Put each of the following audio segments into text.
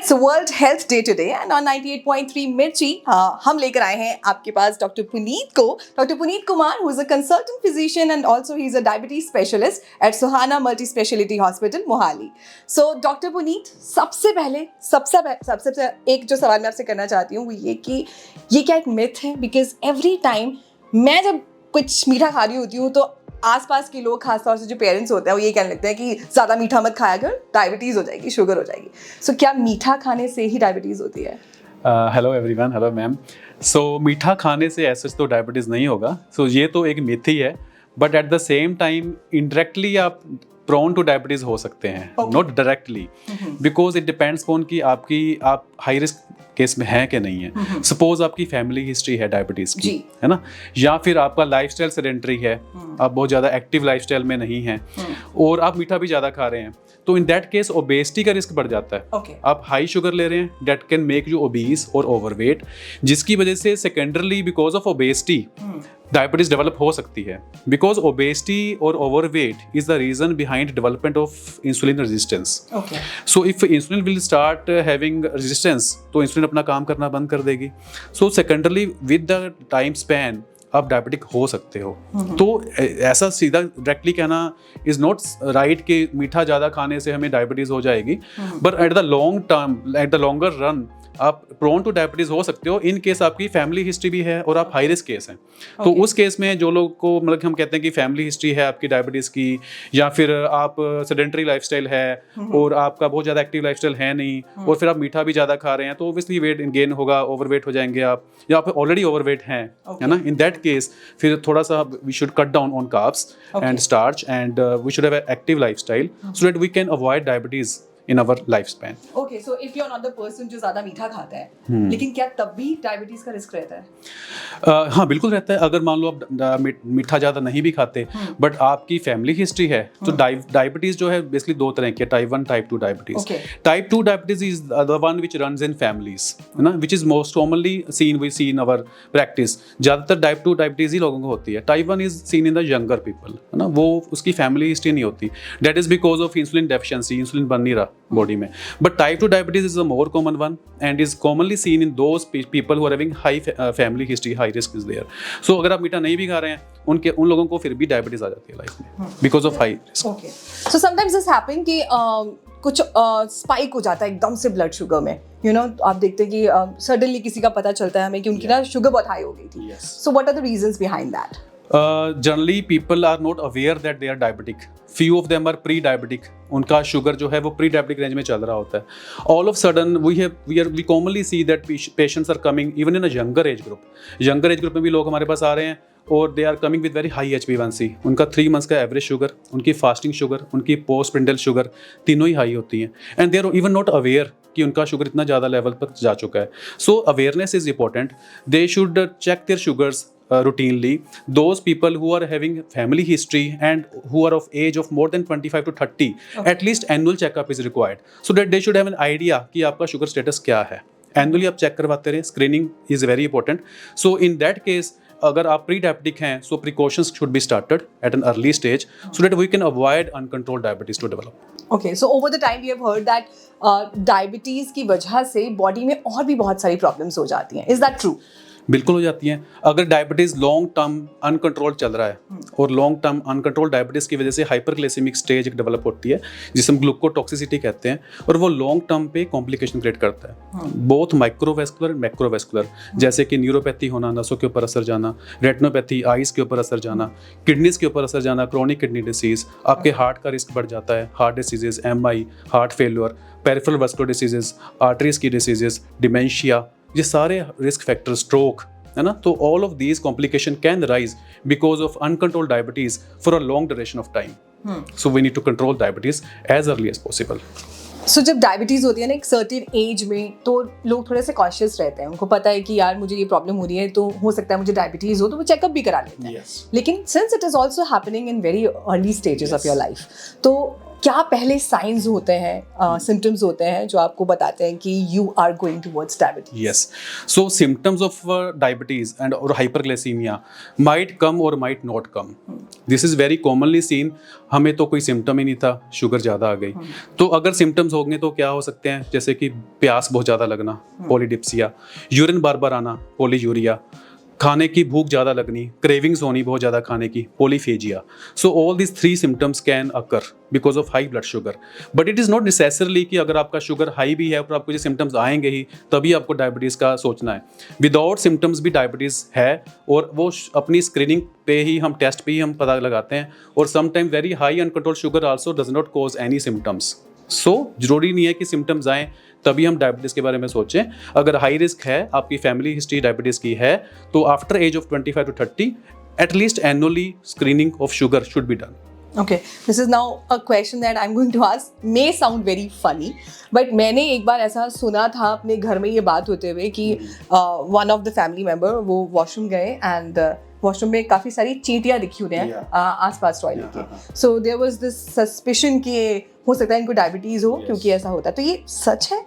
It's world health day today and on 98.3 Mirchi हम लेकर आए हैं आपके पास doctor Puneet Kumar who is a consultant physician and also he is a diabetes specialist at Suhana multi speciality hospital Mohali. So doctor Puneet, सबसे पहले एक जो सवाल मैं आपसे करना चाहती हूँ वो ये कि ये क्या एक मिथ है? बिकॉज एवरी टाइम मैं जब कुछ मीठा खा रही होती हूँ तो आसपास के लोग, खासतौर से जो पेरेंट्स होते हैं, वो ये कहने लगते हैं कि ज़्यादा मीठा मत खाया कर, डायबिटीज़ हो जाएगी, शुगर हो जाएगी. सो क्या मीठा खाने से ही डायबिटीज़ होती है? Hello everyone, hello ma'am. So मीठा खाने से ऐसे तो डायबिटीज़ नहीं होगा. सो ये तो एक मिथ ही है, but at the same time indirectly आप प्रोन टू डायबिटीज़ हो सकते हैं, not directly, because it depends on कि आप हाई रिस्क केस में है कि नहीं है. सपोज आपकी फैमिली हिस्ट्री है डायबिटीज़ की, है ना, या फिर आपका लाइफस्टाइल सेडेंटरी है, आप बहुत ज़्यादा एक्टिव लाइफस्टाइल में नहीं हैं, और आप मीठा भी ज़्यादा खा रहे हैं, तो इन दैट केस ओबेसिटी का रिस्क बढ़ जाता है. आप हाई शुगर ले रहे हैं, that can make you obese और ओवरवेट, जिसकी वजह से secondarily because of obesity diabetes develop हो सकती है. बिकॉज ओबेसिटी और overweight is the reason behind development of insulin resistance. So if insulin will start having resistance, तो इंसुलिन अपना काम करना बंद कर देगी. So secondarily with the time span आप डायबिटिक हो सकते हो. तो ऐसा सीधा डायरेक्टली कहना इज नॉट राइट कि मीठा ज़्यादा खाने से हमें डायबिटीज़ हो जाएगी, but at the long term, at the longer run आप प्रोन टू डायबिटीज़ हो सकते हो इन केस आपकी फैमिली हिस्ट्री भी है और आप हाई रिस्क केस हैं. तो उस केस में जो लोग को मतलब हम कहते हैं कि फैमिली हिस्ट्री है आपकी डायबिटीज़ की, या फिर आप सेडेंटरी लाइफस्टाइल है और आपका बहुत ज़्यादा एक्टिव लाइफस्टाइल है नहीं, और फिर आप मीठा भी ज़्यादा खा रहे हैं, तो ऑब्वियसली वेट गेन होगा, ओवरवेट हो जाएंगे आप, या आप ऑलरेडी ओवरवेट हैं, है ना. इन दैट केस फिर थोड़ा सा we should cut down on carbs and starch and we should have an active lifestyle so that we can avoid diabetes in our lifespan. Okay, so if you're not the person जो ज़्यादा मीठा खाता है, लेकिन क्या तब भी diabetes का रिस्क रहता है? हाँ, बिल्कुल रहता है. अगर मान लो आप मीठा ज़्यादा नहीं भी खाते, बट आपकी फैमिली हिस्ट्री है, तो डायबिटीज़ जो है बेसिकली दो तरह की है, type 1, type 2 diabetes. Type 2 diabetes is the one which runs in families, है ना, which is most commonly we see in our practice. ज़्यादातर टाइप 2 डायबिटीज़ ही लोगों को होती है. Type 1 is seen in the younger people, है ना, वो उसकी फैमिली हिस्ट्री नहीं होती. That is because of insulin deficiency, insulin बन नहीं रहा बॉडी में. But type 2 diabetes is a more common one and is commonly seen in those people who are having high family history, high risk is there. So अगर आप मीठा नहीं भी खा रहे हैं, उन लोगों को फिर भी डायबिटीज आ जाती है लाइफ में because of high risk. Okay. So sometimes this happen कि कुछ स्पाइक हो जाता है एकदम से ब्लड शुगर में, यू नो, आप देखते हैं कि सडनली किसी का पता चलता है हमें कि उनकी ना शुगर बहुत हाई हो गई थी. So what are the reasons behind that? Generally people are not aware that they are diabetic. Few of them are pre-diabetic. उनका शुगर जो है वो pre-diabetic रेंज में चल रहा होता है. All of sudden we commonly see that patients are coming even in a younger age group. Younger age group में भी लोग हमारे पास आ रहे हैं और they are coming with very high HbA1c. उनका 3 मंथ्स का एवरेज शुगर, उनकी फास्टिंग शुगर, उनकी पोस्ट प्रिंडल शुगर तीनों ही हाई होती हैं, and they are even not aware कि उनका शुगर इतना ज़्यादा लेवल पर जा चुका है. So awareness is important. They should check their sugars routinely. Those people who are having family history and who are of age of more than 25 to 30, at least annual checkup is required so that they should have an idea कि आपका sugar status क्या है. Annually आप check करवाते रहें. Screening is very important. So in that case, अगर आप pre-diabetic हैं, so precautions should be started at an early stage so that we can avoid uncontrolled diabetes to develop. Okay, so over the time we have heard that diabetes की वजह से body में और भी बहुत सारी problems हो जाती हैं. Is that true? बिल्कुल हो जाती हैं. अगर डायबिटीज़ लॉन्ग टर्म अनकंट्रोल चल रहा है और लॉन्ग टर्म अनकंट्रोल डायबिटीज़ की वजह से हाइपरग्लाइसेमिक स्टेज डेवलप होती है जिसे हम ग्लूकोटॉक्सिसिटी कहते हैं, और वो लॉन्ग टर्म पे कॉम्प्लिकेशन क्रिएट करता है, बोथ माइक्रोवेस्कुलर एंड मैक्रोवेस्कुलर, जैसे कि न्यूरोपैथी होना, नसों के ऊपर असर जाना, रेटिनोपैथी, आइज के ऊपर असर जाना, किडनीज के ऊपर असर जाना, क्रोनिक किडनी डिसीज, आपके हार्ट का रिस्क बढ़ जाता है, heart diseases, MI, heart failure, peripheral vascular diseases, arteries की डिसीजेज, डिमेंशिया, ये सारे रिस्क फैक्टर, स्ट्रोक, है ना. तो all of these complication can rise because of uncontrolled diabetes for a long duration of time. So we need to control diabetes as early as possible. So जब diabetes होती है ना एक certain age में, तो लोग थोड़े से कॉन्शियस रहते हैं. उनको पता है कि यार मुझे ये प्रॉब्लम हो रही है, तो हो सकता है मुझे डायबिटीज़ हो, तो वो चेकअप भी करा लेते हैं. लेकिन since it is also happening in very early stages of your life, तो क्या पहले साइंस होते हैं, सिम्टम्स होते हैं जो आपको बताते हैं कि you are going towards diabetes? Yes. So symptoms of diabetes and or hyperglycemia might come or might not come. This is very commonly seen. हमें तो कोई सिम्टम ही नहीं था, शुगर ज़्यादा आ गई। तो अगर सिम्टम्स होंगे तो क्या हो सकते हैं, जैसे कि प्यास बहुत ज़्यादा लगना, पॉलीडिप्सिया, यूरिन बार बार आना, पॉलीयूरिया, खाने की भूख ज़्यादा लगनी, क्रेविंग्स होनी बहुत ज़्यादा खाने की, polyphagia. So all this 3 symptoms can occur because of high blood sugar. But it is not necessarily कि अगर आपका शुगर हाई भी है और आपको ये सिम्टम्स आएंगे ही तभी आपको डायबिटीज़ का सोचना है। विदाउट सिम्टम्स भी डायबिटीज़ है, और वो अपनी स्क्रीनिंग पे ही हम टेस्ट पे ही हम पता लगाते हैं। और sometime very high uncontrol sugar also does not cause any symptoms. So जरूरी नहीं है कि सिम्टम्स आएँ तभी हम डायबिटीज़ के बारे में सोचें। अगर हाई रिस्क है, आपकी फैमिली हिस्ट्री डायबिटीज़ की है, तो after age of 25 to 30 at least annually screening of sugar should be done. Okay, this is now a question that I'm going to ask. May sound very funny, but मैंने एक बार ऐसा सुना था अपने घर में ये बात होते हुए कि one of the family member वो वॉशरूम गए and वॉशरूम में काफ़ी सारी चींटियाँ दिखी उन्हें आसपास टॉयलेट के। So there was this suspicion कि हो सकता है इनको डायबिटीज़ हो क्योंकि ऐसा होता है। तो ये सच है?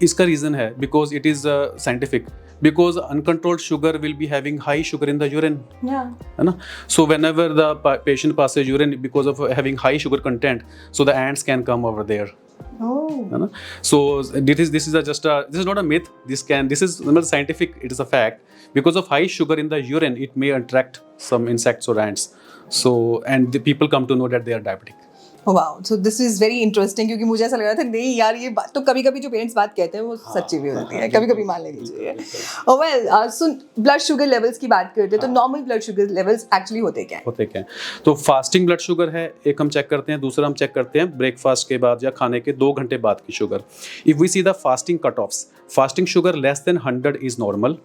इसका रीज़न है because it is scientific, because uncontrolled sugar will be having high sugar in the urine, है ना? So whenever the patient passes urine because of having high sugar content, so the ants can come over there. है ना? So this is not a myth. This is not scientific. It is a fact. Because of high sugar in the urine, it may attract some insects or ants. So and the people come to know that they are diabetic. Wow, so this is very interesting, क्योंकि मुझे ऐसा लग रहा था नहीं यार ये बात तो कभी कभी जो पेरेंट्स बात कहते हैं वो सच्ची भी होती है, कभी कभी मान लेनी चाहिए। Well, so blood sugar levels की बात करते हैं तो normal blood sugar levels actually होते क्या हैं? तो फास्टिंग ब्लड शुगर है, एक हम चेक करते हैं, दूसरा हम चेक करते हैं ब्रेकफास्ट के बाद या खाने के 2 घंटे बाद की sugar. If we see the fasting cut offs, fasting sugar less than 100 is normal,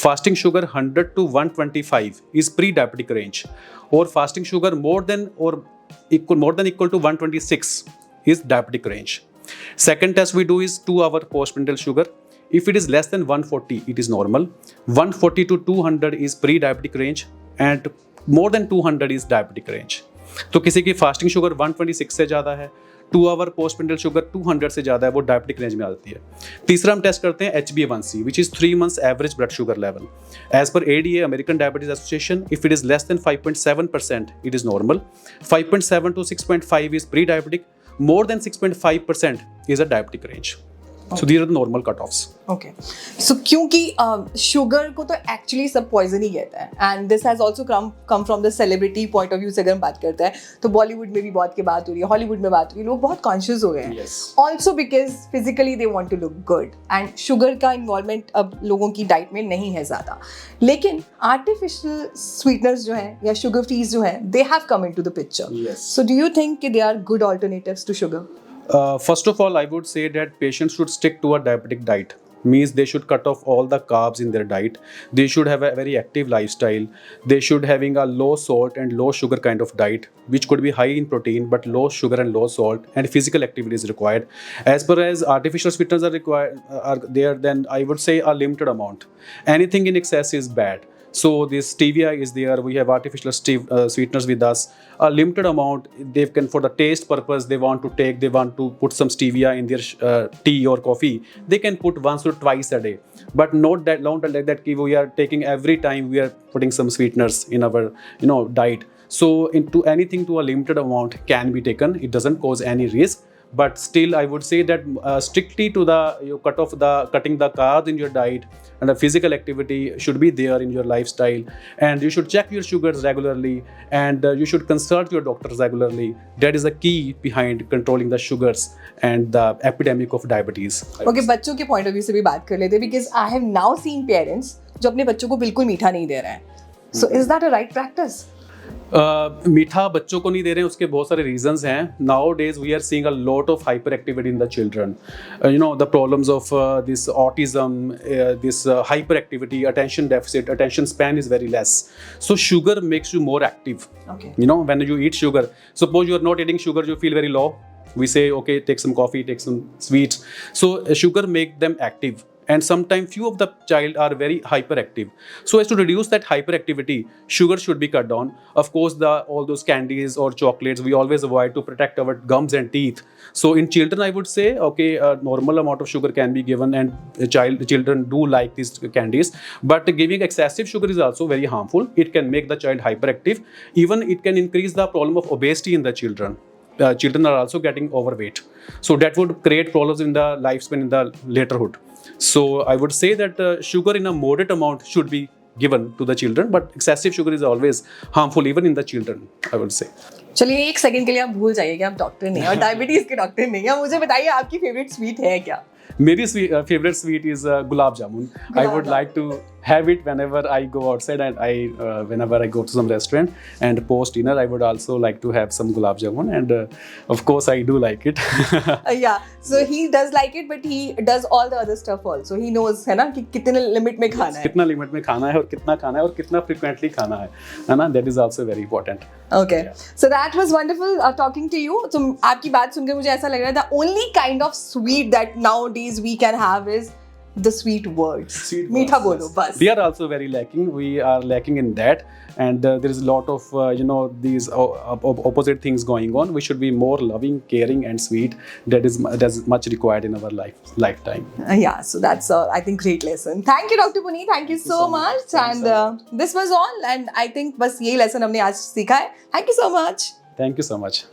fasting sugar 100 to 125 is pre-diabetic range, or fasting sugar more than equal to 126 is diabetic range. Second test we do is 2-hour postprandial sugar. If it is less than 140 it is normal, 140 to 200 is pre-diabetic range, and more than 200 is diabetic range. तो किसी की fasting sugar 126 से ज़्यादा है, 2 our पोस्टपेंडल sugar 200 से ज़्यादा है, वो डायबिटिक रेंज में आती है। तीसरा हम टेस्ट करते हैं HbA1c which is 3 months average blood sugar level. As per ADA American diabetes association, if it is less than 5.7% it is normal, 5.7 to 6.5 is pre diabetic, more than 6.5% is a diabetic range. So these are the normal cutoffs. Okay. So क्योंकि sugar को तो actually सब poison ही कहता है, and this has also come from the celebrity point of view से अगर हम बात करते हैं तो बॉलीवुड में भी बहुत की बात हो रही है, हॉलीवुड में बात हो रही है, लोग बहुत कॉन्शियस हो गए हैं also because physically they want to look good, and sugar का इन्वॉल्वमेंट अब लोगों की डाइट में नहीं है ज़्यादा। लेकिन आर्टिफिशियल स्वीटनर्स जो हैं या शुगर फ्रीज जो हैं, they have come into the picture. So do you think कि they are good alternatives to sugar? First of all, I would say that patients should stick to a diabetic diet. Means they should cut off all the carbs in their diet. They should have a very active lifestyle. They should having a low salt and low sugar kind of diet, which could be high in protein but low sugar and low salt, and physical activity is required. As far as artificial sweeteners are required, are there, then I would say a limited amount. Anything in excess is bad. So this stevia is there. We have artificial sweeteners with us. A limited amount they can, for the taste purpose, they want to take. They want to put some stevia in their tea or coffee. They can put once or twice a day, but not like that. We are taking every time. We are putting some sweeteners in our diet. So into anything to a limited amount can be taken. It doesn't cause any risk. But still, I would say that strictly to cutting the carbs in your diet, and the physical activity should be there in your lifestyle. And you should check your sugars regularly, and you should consult your doctors regularly. That is the key behind controlling the sugars and the epidemic of diabetes. Okay, बच्चों के point of view से भी बात कर लेते हैं, because I have now seen parents जो अपने बच्चों को बिल्कुल मीठा नहीं दे रहे हैं. So is that a right practice? मीठा बच्चों को नहीं दे रहे हैं, उसके बहुत सारे रीजंस हैं. Nowadays we are seeing a lot of hyper activity in the children, the problems of this autism, this hyper activity, attention deficit, attention span is very less. So sugar makes you more active. When you eat sugar, suppose you are not eating sugar, you feel very low. We say, okay, take some coffee, take some sweets. So sugar make them active, and sometimes few of the child are very hyperactive. So as to reduce that hyperactivity, sugar should be cut down. Of course, all those candies or chocolates we always avoid to protect our gums and teeth. So in children, I would say, okay, a normal amount of sugar can be given, and children do like these candies. But giving excessive sugar is also very harmful. It can make the child hyperactive. Even it can increase the problem of obesity in the children. Children are also getting overweight, so that would create problems in the lifespan in the laterhood. So I would say that sugar in a moderate amount should be given to the children, but excessive sugar is always harmful even in the children, I would say. चलिए एक second के लिए आप भूल जाइए कि आप doctor नहीं हैं और डायबिटीज के डॉक्टर नहीं हैं. मुझे बताइए आपकी फेवरेट स्वीट है क्या? मेरी favorite sweet is gulab jamun. I would like to have it whenever I go outside, and whenever I go to some restaurant and post dinner, I would also like to have some gulab jamun, and of course I do like it. Yeah, so he does like it, but he does all the other stuff also. He knows है ना कि कितने limit में खाना है. कितना limit में खाना है और कितना खाना है और कितना frequently खाना है ना? That is also very important. Okay, so that was wonderful talking to you. तो आपकी बात सुनकर मुझे ऐसा लग रहा है the only kind of sweet that nowadays we can have is the sweet words. मीठा बोलो बस. We are also very lacking. We are lacking in that, and there is a lot of these opposite things going on. We should be more loving, caring, and sweet. That's much required in our lifetime. Yeah, so that's I think great lesson. Thank you, Dr. Puneet. Thank you so much. And this was all. And I think बस यही lesson हमने आज सीखा है. Thank you so much. Thank you so much.